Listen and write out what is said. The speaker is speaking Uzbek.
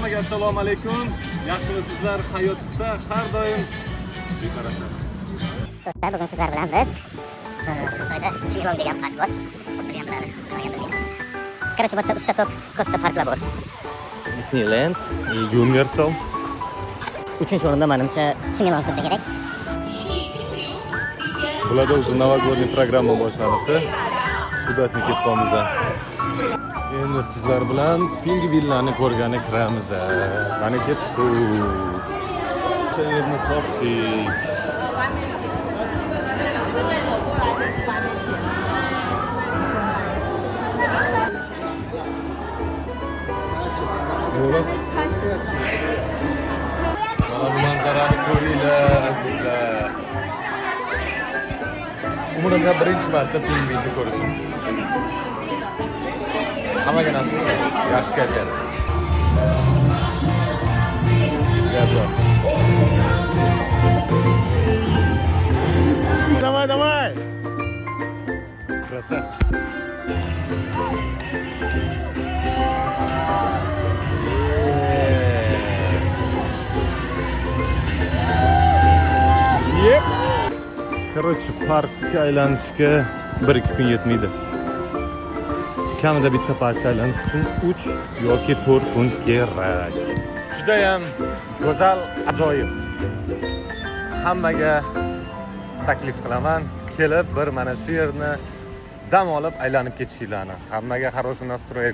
Assalomu alaykum. Yaxshimisizlar? Hayotda har doim beqarashlar. Do'stlar, bugun sizlar bilan biz Xitoyda Chimilong degan park bor. Bilgan biladi. Короче, bu yerda 3 ta katta parklar bor. Disneyland, Universal. 3-o'rinda menimcha Chimilong bo'lsa kerak. Bularda o'zi novogodniy programma boshlanibdi. Qudasini ketib Endi sizlar bilan pingvinlarni ko'rgani kiramiz. Mana ketdi. Yerni topdik. Mana bu manzarani ko'ringlar azizlar. Umrimda birinchi marta pingvinni ko'rishim. Hammaga nasib yaxshi kelgan. Давай. Красавчик. Короче, parkka aylanishga 1-2 kun yetmaydi. Kamida bitta parkka aylanish uchun 3 yoki 4 kun kerak. Juda ham go'zal, ajoyib. Hammaga taklif qilaman, kelib bir mana shu yerni dam olib aylanib ketishinglarni. Hammaga хороший настрой.